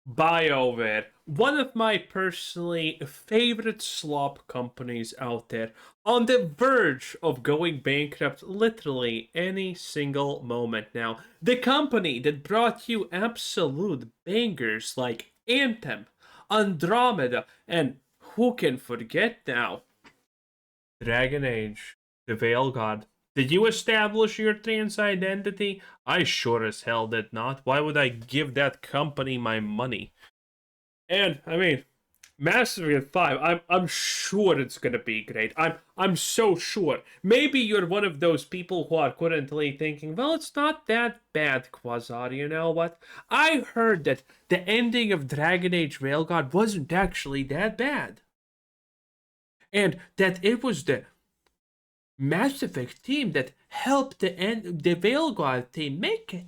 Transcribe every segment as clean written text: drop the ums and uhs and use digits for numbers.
BioWare, one of my personally favorite slop companies out there, on the verge of going bankrupt literally any single moment now. The company that brought you absolute bangers like Anthem, Andromeda, and who can forget now? Dragon Age, the Veil God. Did you establish your trans identity? I sure as hell did not. Why would I give that company my money? And I mean, Mass Effect 5, I'm sure it's gonna be great. I'm so sure. Maybe you're one of those people who are currently thinking, well, it's not that bad, Quasar, you know what? I heard that the ending of Dragon Age Railguard wasn't actually that bad. And that it was the Mass Effect team that helped the Veilguard team make it.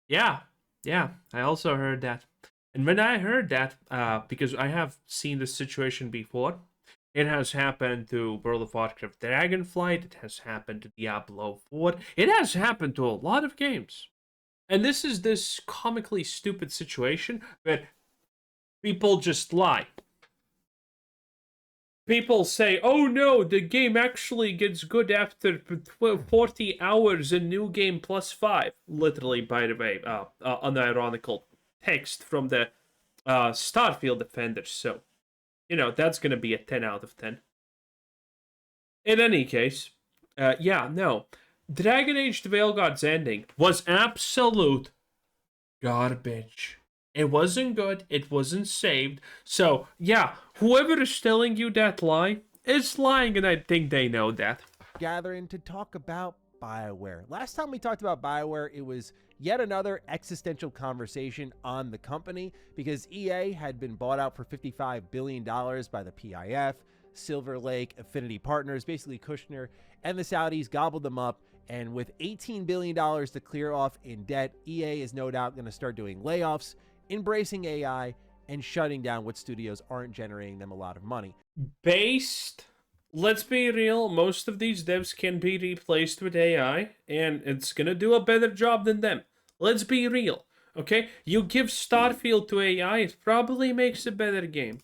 Yeah, yeah, I also heard that. And when I heard that, because I have seen this situation before, it has happened to World of Warcraft Dragonflight, it has happened to Diablo 4, it has happened to a lot of games. And this is this comically stupid situation where people just lie. People say, oh no, the game actually gets good after 40 hours in New Game Plus 5. Literally, by the way, unironical text from the Starfield Defenders. So, you know, that's going to be a 10 out of 10. In any case, yeah, no. Dragon Age The Veilguard's ending was absolute garbage. It wasn't good. It wasn't saved. So, yeah, whoever is telling you that lie is lying, and I think they know that. Gathering to talk about BioWare. Last time we talked about BioWare, it was yet another existential conversation on the company because EA had been bought out for $55 billion by the PIF, Silver Lake, Affinity Partners, basically Kushner, and the Saudis gobbled them up. And with $18 billion to clear off in debt, EA is no doubt going to start doing layoffs, embracing AI, and shutting down what studios aren't generating them a lot of money. Let's be real, most of these devs can be replaced with AI, and it's gonna do a better job than them. Let's be real, okay? You give Starfield to AI, it probably makes a better game.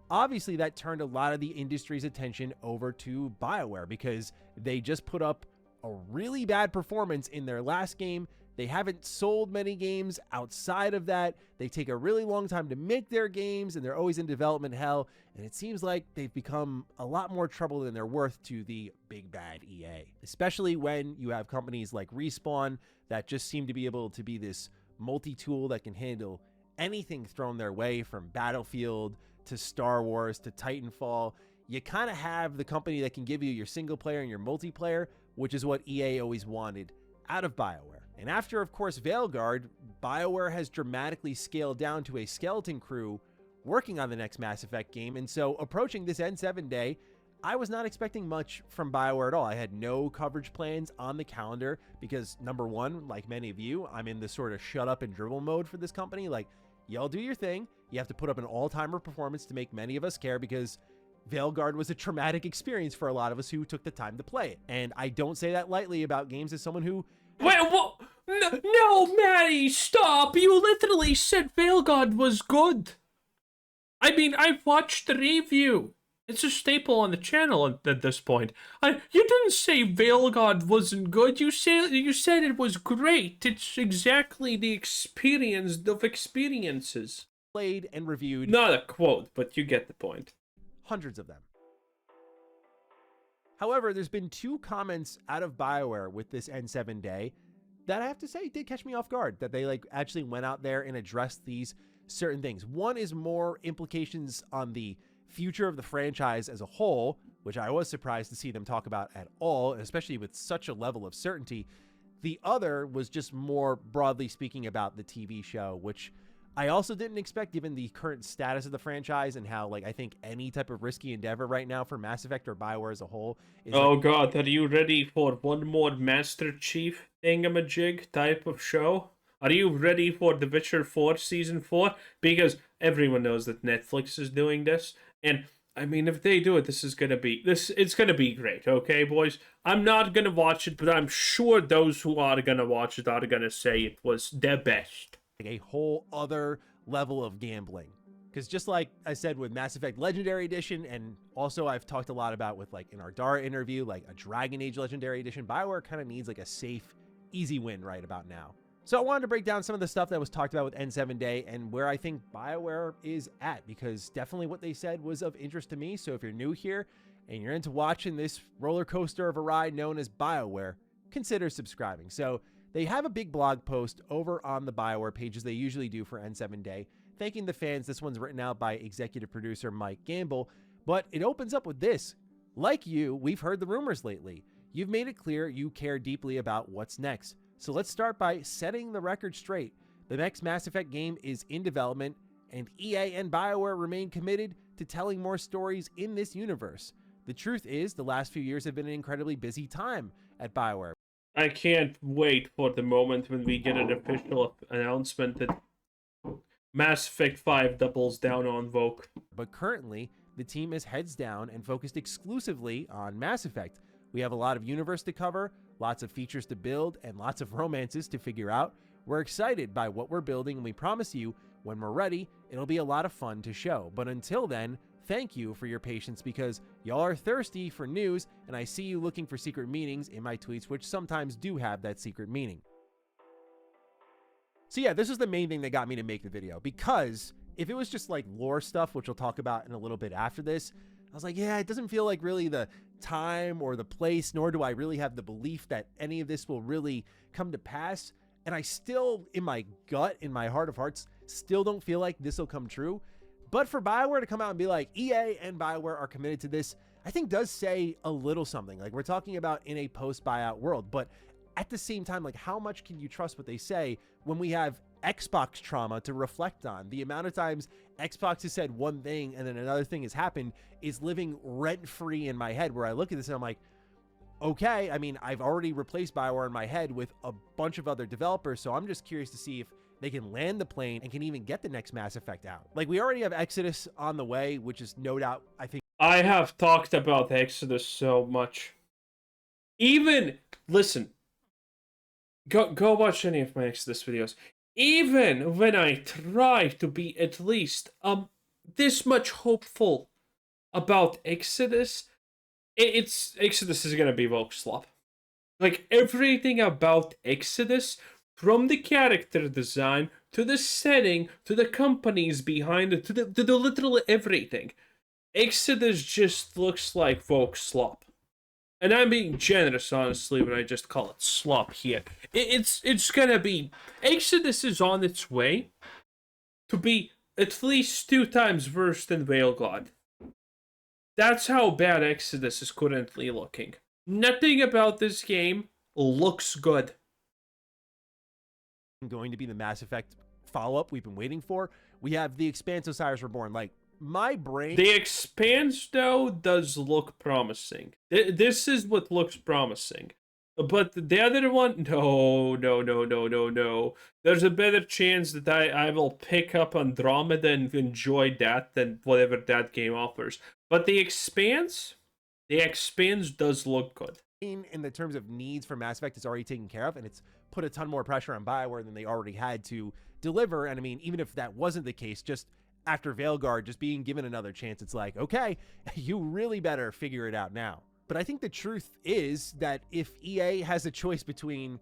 Obviously, that turned a lot of the industry's attention over to BioWare because they just put up a really bad performance in their last game. They haven't sold many games outside of that. They take a really long time to make their games, and they're always in development hell. And it seems like they've become a lot more trouble than they're worth to the big bad EA, especially when you have companies like Respawn that just seem to be able to be this multi-tool that can handle anything thrown their way, from Battlefield to Star Wars to Titanfall. You kind of have the company that can give you your single player and your multiplayer, which is what EA always wanted out of BioWare. And after, of course, Veilguard, BioWare has dramatically scaled down to a skeleton crew working on the next Mass Effect game. And so approaching this N7 day, I was not expecting much from BioWare at all. I had no coverage plans on the calendar because, number one, like many of you, I'm in this sort of shut up and dribble mode for this company. Like, y'all do your thing. You have to put up an all-timer performance to make many of us care because Veilguard was a traumatic experience for a lot of us who took the time to play it. And I don't say that lightly about games as someone who... Wait, what? No, Maddie, stop! You literally said Veilguard was good. I mean, I watched the review. It's a staple on the channel at this point. You didn't say Veilguard wasn't good. You said it was great. It's exactly the experience of experiences. Played and reviewed. Not a quote, but you get the point. Hundreds of them. However, there's been two comments out of BioWare with this N7 day that I have to say did catch me off guard, that they actually went out there and addressed these certain things. One is more implications on the future of the franchise as a whole, which I was surprised to see them talk about at all, especially with such a level of certainty. The other was just more broadly speaking about the TV show, which I also didn't expect given the current status of the franchise and how, I think any type of risky endeavor right now for Mass Effect or BioWare as a whole is... Oh god, are you ready for one more Master Chief thingamajig type of show? Are you ready for The Witcher 4 Season 4? Because everyone knows that Netflix is doing this, and I mean, if they do it, it's gonna be great, okay, boys? I'm not gonna watch it, but I'm sure those who are gonna watch it are gonna say it was the best. like a whole other level of gambling. Because just like I said with Mass Effect Legendary Edition, and also I've talked a lot about with like in our Dara interview, like a Dragon Age Legendary Edition, BioWare kind of needs like a safe, easy win right about now. So I wanted to break down some of the stuff that was talked about with N7 Day and where I think BioWare is at, because definitely what they said was of interest to me. So if you're new here and you're into watching this roller coaster of a ride known as BioWare, consider subscribing. So they have a big blog post over on the BioWare pages they usually do for N7 Day, thanking the fans. This one's written out by executive producer Mike Gamble, but it opens up with this. Like you, we've heard the rumors lately. You've made it clear you care deeply about what's next. So let's start by setting the record straight. The next Mass Effect game is in development, and EA and BioWare remain committed to telling more stories in this universe. The truth is, the last few years have been an incredibly busy time at BioWare. I can't wait for the moment when we get an official announcement that Mass Effect 5 doubles down on Vogue. But currently, the team is heads down and focused exclusively on Mass Effect. We have a lot of universe to cover, lots of features to build, and lots of romances to figure out. We're excited by what we're building, and we promise you, when we're ready, it'll be a lot of fun to show. But until then, thank you for your patience, because y'all are thirsty for news, and I see you looking for secret meanings in my tweets, which sometimes do have that secret meaning. So yeah, this is the main thing that got me to make the video, because if it was just like lore stuff, which we'll talk about in a little bit after this, I was like, yeah, it doesn't feel like really the time or the place, nor do I really have the belief that any of this will really come to pass. And I still, in my gut, in my heart of hearts, still don't feel like this will come true. But for BioWare to come out and be like, EA and BioWare are committed to this, I think does say a little something. Like, we're talking about in a post-buyout world, but at the same time, like, how much can you trust what they say when we have Xbox trauma to reflect on? The amount of times Xbox has said one thing and then another thing has happened is living rent-free in my head, where I look at this and I'm like, okay, I mean, I've already replaced BioWare in my head with a bunch of other developers, so I'm just curious to see if they can land the plane and can even get the next Mass Effect out. Like, we already have Exodus on the way, which is no doubt, I think. I have talked about Exodus so much. Even, listen, go watch any of my Exodus videos. Even when I try to be at least this much hopeful about Exodus, Exodus is gonna be woke slop. Like, everything about Exodus, from the character design to the setting to the companies behind it to the literal everything, Exodus just looks like woke slop. And I'm being generous, honestly, when I just call it slop here. It's gonna be... Exodus is on its way to be at least 2 times worse than Veilguard. That's how bad Exodus is currently looking. Nothing about this game looks good. Going to be the Mass Effect follow-up we've been waiting for. We have The Expanse: Osiris Reborn. Like, my brain... The Expanse, though, does look promising. This is what looks promising. But the other one, no. There's a better chance that I will pick up Andromeda and enjoy that than whatever that game offers. But the Expanse does look good. In the terms of needs for Mass Effect, it's already taken care of, and it's put a ton more pressure on BioWare than they already had to deliver. And I mean, even if that wasn't the case, just after Veilguard just being given another chance, it's like, okay, you really better figure it out now. But I think the truth is that if EA has a choice between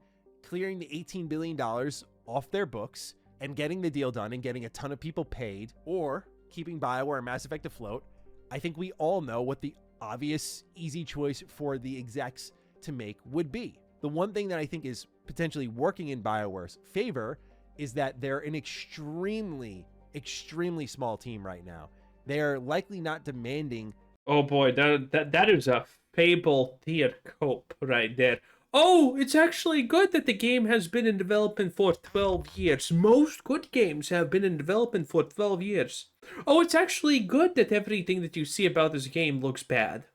clearing the $18 billion off their books and getting the deal done and getting a ton of people paid, or keeping BioWare and Mass Effect afloat, I think we all know what the obvious, easy choice for the execs to make would be. The one thing that I think is potentially working in BioWare's favor is that they're an extremely small team right now. They are likely not demanding... Oh boy, that is a Fable tier cope right there. Oh, it's actually good that the game has been in development for 12 years. Most good games have been in development for 12 years. Oh, it's actually good that everything that you see about this game looks bad.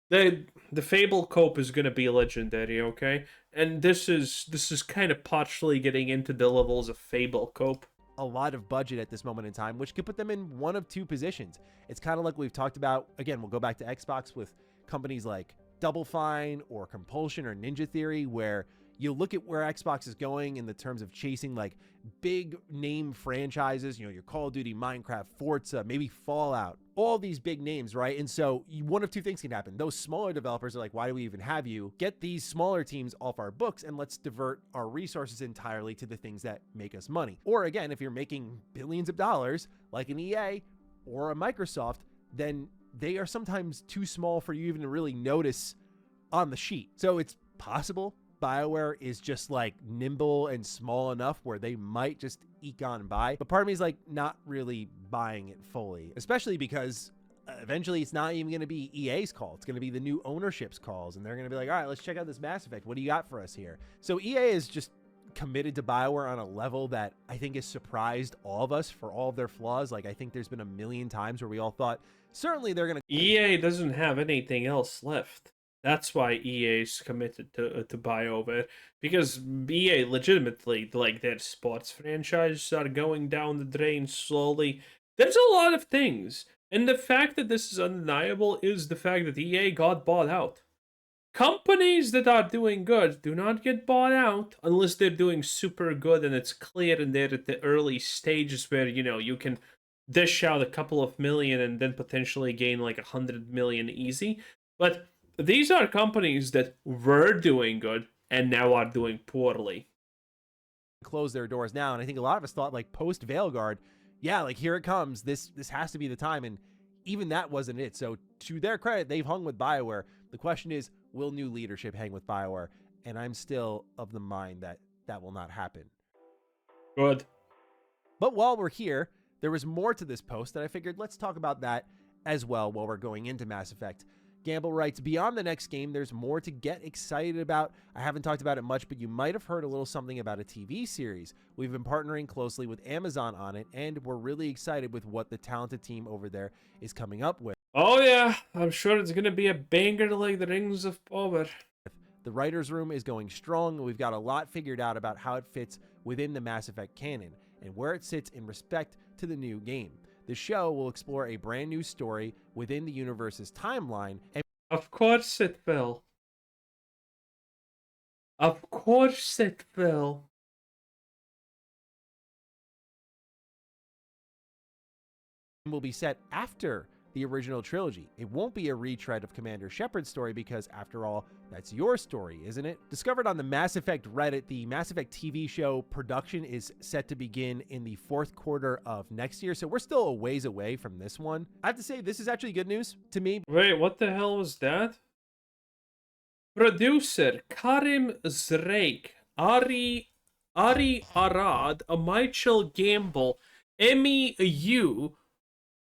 The Fable cope is gonna be legendary, okay? And this is kind of partially getting into the levels of Fable cope. A lot of budget at this moment in time, which could put them in one of 2 positions. It's kind of like we've talked about, again, we'll go back to Xbox with companies like Double Fine or Compulsion or Ninja Theory, where You look at where Xbox is going in the terms of chasing like big name franchises, your Call of Duty, Minecraft, Forza, maybe Fallout, all these big names, right? And so one of two things can happen. Those smaller developers are like, why do we even have you? Get these smaller teams off our books and let's divert our resources entirely to the things that make us money. Or again, if you're making billions of dollars like an EA or a Microsoft, then they are sometimes too small for you even to really notice on the sheet. So it's possible BioWare is just like nimble and small enough where they might just eke on by. But part of me is like not really buying it fully, especially because eventually it's not even going to be EA's call. It's going to be the new ownership's calls. And they're going to be like, all right, let's check out this Mass Effect. What do you got for us here? So EA is just committed to BioWare on a level that I think has surprised all of us for all of their flaws. Like I think there's been a million times where we all thought, certainly they're going to... EA doesn't have anything else left. That's why EA is committed to BioWare, because EA legitimately, like, their sports franchises are going down the drain slowly. There's a lot of things, and the fact that this is undeniable is the fact that EA got bought out. Companies that are doing good do not get bought out unless they're doing super good and it's clear and they're at the early stages where, you can dish out a couple of million and then potentially gain like 100 million easy. But these are companies that were doing good and now are doing poorly. Close their doors now. And I think a lot of us thought like post Veilguard, yeah, like here it comes. This has to be the time. And even that wasn't it. So to their credit, they've hung with BioWare. The question is, will new leadership hang with BioWare? And I'm still of the mind that that will not happen. Good. But while we're here, there was more to this post that I figured let's talk about that as well while we're going into Mass Effect. Gamble writes, beyond the next game, there's more to get excited about. I haven't talked about it much, but you might have heard a little something about a TV series. We've been partnering closely with Amazon on it, and we're really excited with what the talented team over there is coming up with. Oh yeah, I'm sure it's going to be a banger like the Rings of Power. The writer's room is going strong, and we've got a lot figured out about how it fits within the Mass Effect canon, and where it sits in respect to the new game. The show will explore a brand new story within the universe's timeline. And of course it will. Of course it will. Will be set after the original trilogy. It won't be a retread of Commander Shepard's story because, after all, that's your story, isn't it? Discovered on the Mass Effect Reddit, the Mass Effect TV show production is set to begin in the fourth quarter of next year, so we're still a ways away from this one. I have to say, this is actually good news to me. Wait, what the hell was that? Producer Karim Zreik, Ari Arad, Michael Gamble, Emiru,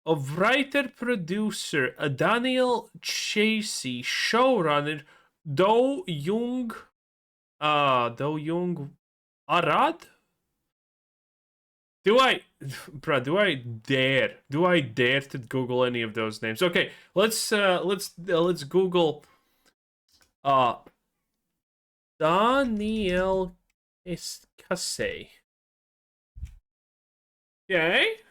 of writer-producer Daniel Chasey, showrunner Do Young Arad? Do I dare to Google any of those names? Okay, let's Google Daniel Casey.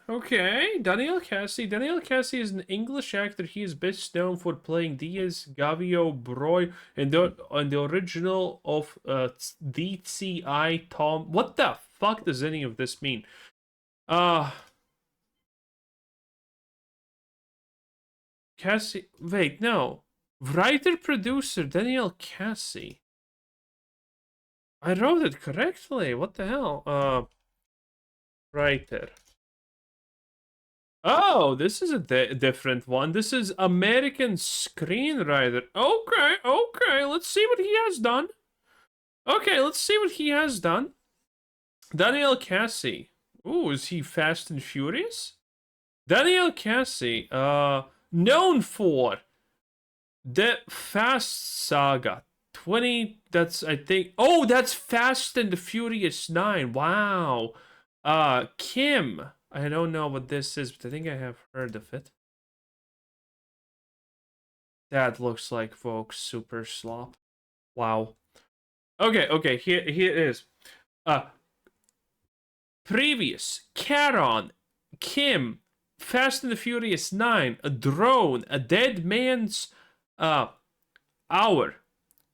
Okay. Daniel Casey. Daniel Casey is an English actor. He is best known for playing Diaz Gavio Broy in the original of DCI Tom. What the fuck does any of this mean? Casey. Wait, no. Writer-producer Daniel Casey. I wrote it correctly. What the hell? Writer. Oh, this is a different one. This is American screenwriter. Okay. Let's see what he has done. Daniel Casey. Ooh, is he Fast and Furious? Daniel Casey, known for the Fast Saga 20. That's, I think. Oh, that's Fast and the Furious 9. Wow. Kim. I don't know what this is, but I think I have heard of it. That looks like folks super slop. Wow. Okay, here it is. Previous Charon, Kim, Fast and the Furious 9, a drone, a dead man's hour.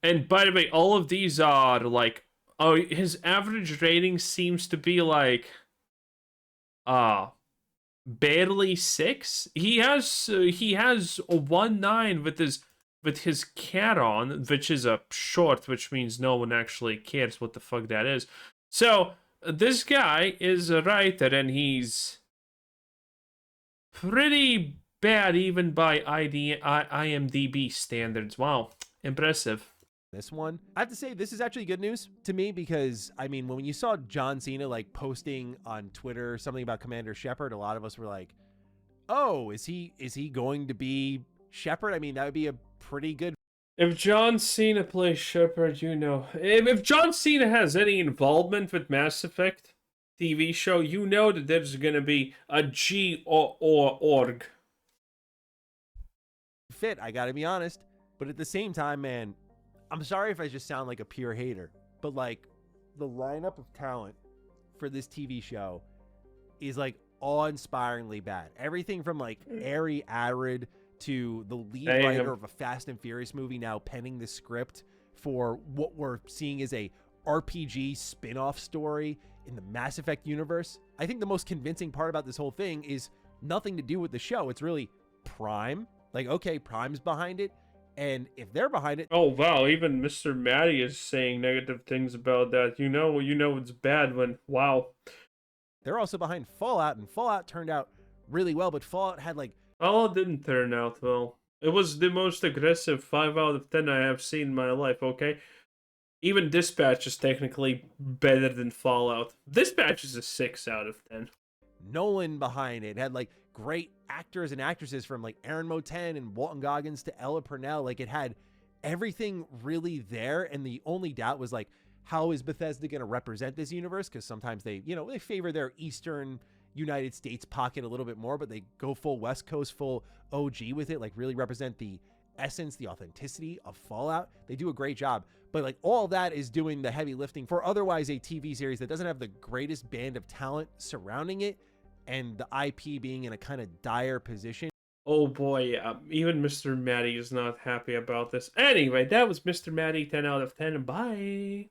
And by the way, all of these are like Oh, his average rating seems to be like uh barely 6. He has a 1.9 with his cat on, which is a short, which means no one actually cares what the fuck that is. So this guy is a writer, and he's pretty bad even by IMDb standards. Wow, impressive. This one, I have to say, this is actually good news to me because, I mean, when you saw John Cena like posting on Twitter something about Commander Shepard, a lot of us were like, oh, is he going to be Shepard? I mean, that would be a pretty good. If John Cena plays Shepard, you know. If John Cena has any involvement with Mass Effect TV show, you know that there's gonna be a G or org. fit, I gotta be honest. But at the same time, man, I'm sorry if I just sound like a pure hater, but like the lineup of talent for this TV show is like awe-inspiringly bad. Everything from like Ari Arad to the lead writer of a Fast and Furious movie now penning the script for what we're seeing as a RPG spin-off story in the Mass Effect universe. I think the most convincing part about this whole thing is nothing to do with the show. It's really Prime. Like, okay, Prime's behind it. And if they're behind it... Oh, wow, even Mr. Matty is saying negative things about that. You know it's bad when... Wow. They're also behind Fallout, and Fallout turned out really well, but Fallout had like... Fallout didn't turn out well. It was the most aggressive 5 out of 10 I have seen in my life, okay? Even Dispatch is technically better than Fallout. Dispatch is a 6 out of 10. Nolan behind it had like great actors and actresses from like Aaron Moten and Walton Goggins to Ella Purnell. Like it had everything really there. And the only doubt was like, how is Bethesda going to represent this universe? Because sometimes they, you know, they favor their Eastern United States pocket a little bit more, but they go full West Coast, full OG with it, like really represent the essence, the authenticity of Fallout. They do a great job. But like all that is doing the heavy lifting for otherwise a TV series that doesn't have the greatest band of talent surrounding it, and the IP being in a kind of dire position. Oh boy, even Mr. Matty is not happy about this. Anyway, that was Mr. Matty, 10 out of 10. Bye.